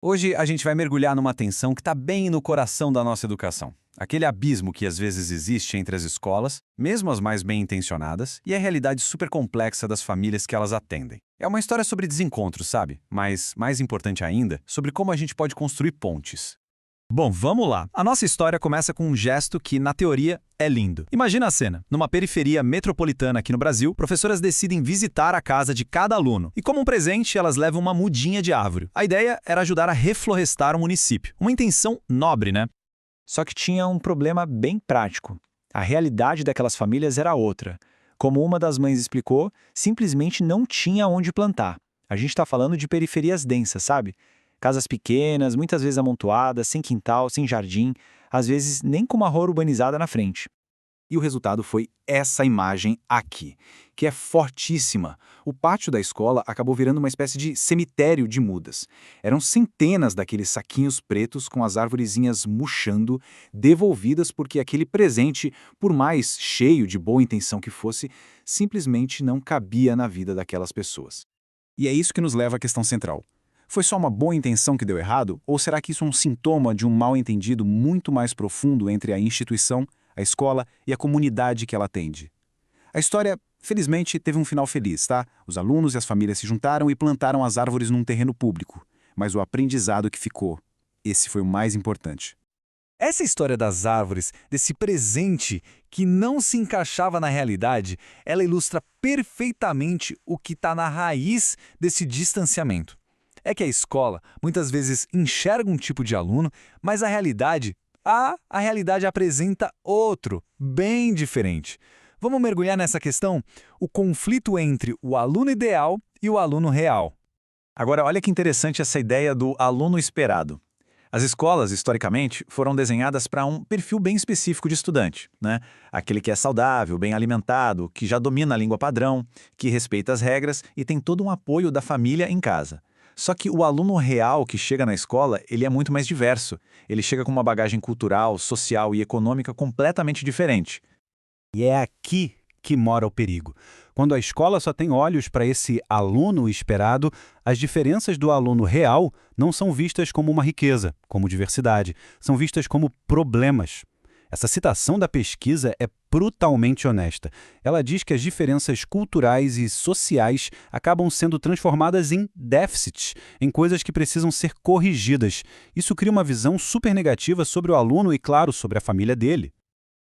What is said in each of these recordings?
Hoje a gente vai mergulhar numa tensão que está bem no coração da nossa educação. Aquele abismo que às vezes existe entre as escolas, mesmo as mais bem-intencionadas, e a realidade super complexa das famílias que elas atendem. É uma história sobre desencontros, sabe? Mas, mais importante ainda, sobre como a gente pode construir pontes. Bom, vamos lá. A nossa história começa com um gesto que, na teoria, é lindo. Imagina a cena. Numa periferia metropolitana aqui no Brasil, professoras decidem visitar a casa de cada aluno. E como um presente, elas levam uma mudinha de árvore. A ideia era ajudar a reflorestar o município. Uma intenção nobre, né? Só que tinha um problema bem prático. A realidade daquelas famílias era outra. Como uma das mães explicou, simplesmente não tinha onde plantar. A gente está falando de periferias densas, sabe? Casas pequenas, muitas vezes amontoadas, sem quintal, sem jardim, às vezes nem com uma rua urbanizada na frente. E o resultado foi essa imagem aqui, que é fortíssima. O pátio da escola acabou virando uma espécie de cemitério de mudas. Eram centenas daqueles saquinhos pretos com as arvorezinhas murchando, devolvidas porque aquele presente, por mais cheio de boa intenção que fosse, simplesmente não cabia na vida daquelas pessoas. E é isso que nos leva à questão central. Foi só uma boa intenção que deu errado? Ou será que isso é um sintoma de um mal-entendido muito mais profundo entre a instituição, a escola e a comunidade que ela atende? A história, felizmente, teve um final feliz, tá? Os alunos e as famílias se juntaram e plantaram as árvores num terreno público. Mas o aprendizado que ficou, esse foi o mais importante. Essa história das árvores, desse presente que não se encaixava na realidade, ela ilustra perfeitamente o que está na raiz desse distanciamento. É que a escola muitas vezes enxerga um tipo de aluno, mas a realidade apresenta outro, bem diferente. Vamos mergulhar nessa questão? O conflito entre o aluno ideal e o aluno real. Agora, olha que interessante essa ideia do aluno esperado. As escolas, historicamente, foram desenhadas para um perfil bem específico de estudante, né? Aquele que é saudável, bem alimentado, que já domina a língua padrão, que respeita as regras e tem todo um apoio da família em casa. Só que o aluno real que chega na escola, ele é muito mais diverso. Ele chega com uma bagagem cultural, social e econômica completamente diferente. E é aqui que mora o perigo. Quando a escola só tem olhos para esse aluno esperado, as diferenças do aluno real não são vistas como uma riqueza, como diversidade, são vistas como problemas. Essa citação da pesquisa é brutalmente honesta. Ela diz que as diferenças culturais e sociais acabam sendo transformadas em déficits, em coisas que precisam ser corrigidas. Isso cria uma visão super negativa sobre o aluno e, claro, sobre a família dele.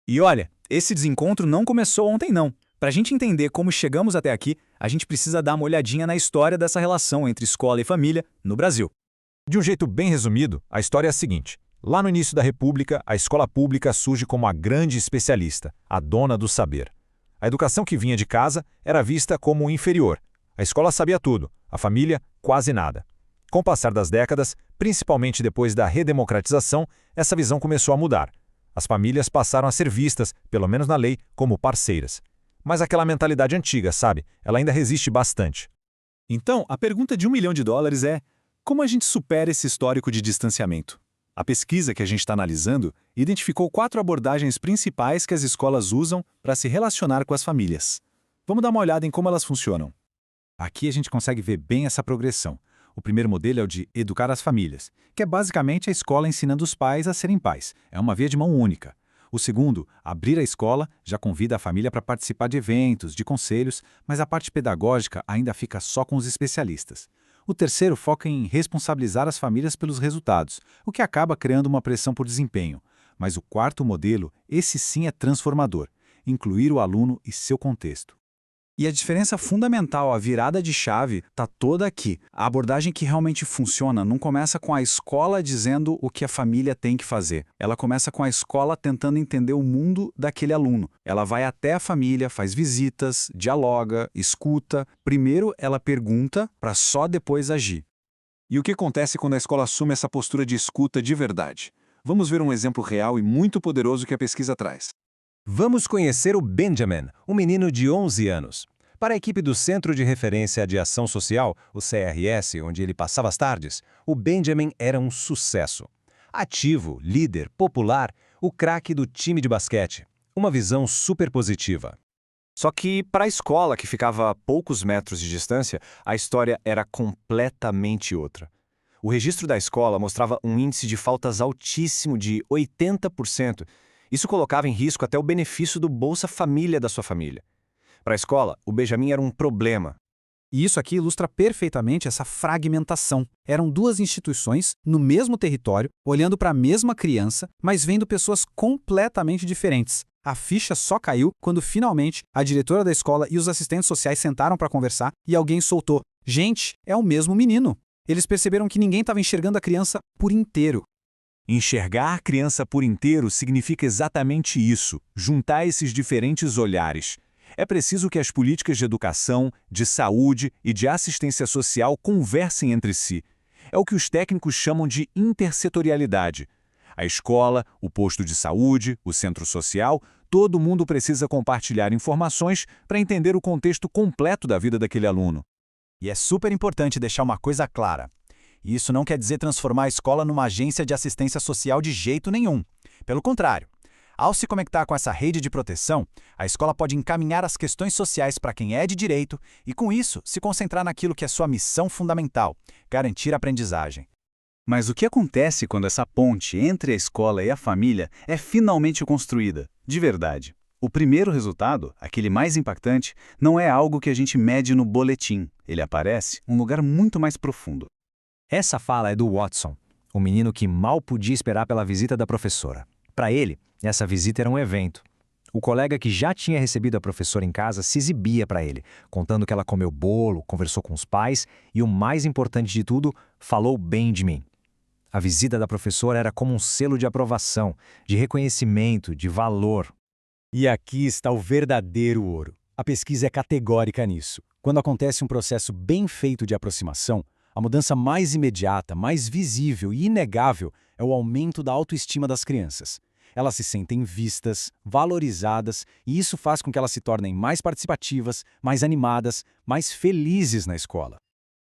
E olha, esse desencontro não começou ontem não. Para a gente entender como chegamos até aqui, a gente precisa dar uma olhadinha na história dessa relação entre escola e família no Brasil. De um jeito bem resumido, a história é a seguinte. Lá no início da República, a escola pública surge como a grande especialista, a dona do saber. A educação que vinha de casa era vista como inferior. A escola sabia tudo, a família quase nada. Com o passar das décadas, principalmente depois da redemocratização, essa visão começou a mudar. As famílias passaram a ser vistas, pelo menos na lei, como parceiras. Mas aquela mentalidade antiga, sabe? Ela ainda resiste bastante. Então, a pergunta de $1 milhão é: como a gente supera esse histórico de distanciamento? A pesquisa que a gente está analisando identificou 4 abordagens principais que as escolas usam para se relacionar com as famílias. Vamos dar uma olhada em como elas funcionam. Aqui a gente consegue ver bem essa progressão. O primeiro modelo é o de educar as famílias, que é basicamente a escola ensinando os pais a serem pais. É uma via de mão única. O segundo, abrir a escola, já convida a família para participar de eventos, de conselhos, mas a parte pedagógica ainda fica só com os especialistas. O terceiro foca em responsabilizar as famílias pelos resultados, o que acaba criando uma pressão por desempenho. Mas o quarto modelo, esse sim é transformador, incluir o aluno e seu contexto. E a diferença fundamental, a virada de chave, está toda aqui. A abordagem que realmente funciona não começa com a escola dizendo o que a família tem que fazer. Ela começa com a escola tentando entender o mundo daquele aluno. Ela vai até a família, faz visitas, dialoga, escuta. Primeiro ela pergunta para só depois agir. E o que acontece quando a escola assume essa postura de escuta de verdade? Vamos ver um exemplo real e muito poderoso que a pesquisa traz. Vamos conhecer o Benjamin, um menino de 11 anos. Para a equipe do Centro de Referência de Ação Social, o CRS, onde ele passava as tardes, o Benjamin era um sucesso. Ativo, líder, popular, o craque do time de basquete. Uma visão super positiva. Só que, para a escola, que ficava a poucos metros de distância, a história era completamente outra. O registro da escola mostrava um índice de faltas altíssimo de 80%. Isso colocava em risco até o benefício do Bolsa Família da sua família. Para a escola, o Benjamin era um problema. E isso aqui ilustra perfeitamente essa fragmentação. Eram duas instituições, no mesmo território, olhando para a mesma criança, mas vendo pessoas completamente diferentes. A ficha só caiu quando, finalmente, a diretora da escola e os assistentes sociais sentaram para conversar e alguém soltou: "Gente, é o mesmo menino." Eles perceberam que ninguém estava enxergando a criança por inteiro. Enxergar a criança por inteiro significa exatamente isso, juntar esses diferentes olhares. É preciso que as políticas de educação, de saúde e de assistência social conversem entre si. É o que os técnicos chamam de intersetorialidade. A escola, o posto de saúde, o centro social, todo mundo precisa compartilhar informações para entender o contexto completo da vida daquele aluno. E é super importante deixar uma coisa clara. Isso não quer dizer transformar a escola numa agência de assistência social de jeito nenhum. Pelo contrário, ao se conectar com essa rede de proteção, a escola pode encaminhar as questões sociais para quem é de direito e, com isso, se concentrar naquilo que é sua missão fundamental: garantir a aprendizagem. Mas o que acontece quando essa ponte entre a escola e a família é finalmente construída, de verdade? O primeiro resultado, aquele mais impactante, não é algo que a gente mede no boletim. Ele aparece em um lugar muito mais profundo. Essa fala é do Watson, o menino que mal podia esperar pela visita da professora. Para ele, essa visita era um evento. O colega que já tinha recebido a professora em casa se exibia para ele, contando que ela comeu bolo, conversou com os pais e, o mais importante de tudo, falou bem de mim. A visita da professora era como um selo de aprovação, de reconhecimento, de valor. E aqui está o verdadeiro ouro. A pesquisa é categórica nisso. Quando acontece um processo bem feito de aproximação, a mudança mais imediata, mais visível e inegável é o aumento da autoestima das crianças. Elas se sentem vistas, valorizadas, e isso faz com que elas se tornem mais participativas, mais animadas, mais felizes na escola.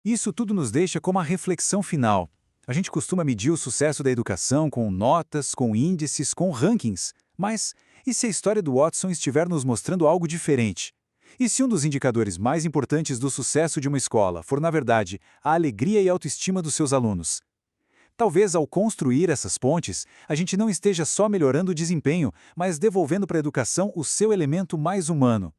Isso tudo nos deixa com uma reflexão final. A gente costuma medir o sucesso da educação com notas, com índices, com rankings. Mas e se a história do Watson estiver nos mostrando algo diferente? E se um dos indicadores mais importantes do sucesso de uma escola for, na verdade, a alegria e autoestima dos seus alunos? Talvez, ao construir essas pontes, a gente não esteja só melhorando o desempenho, mas devolvendo para a educação o seu elemento mais humano.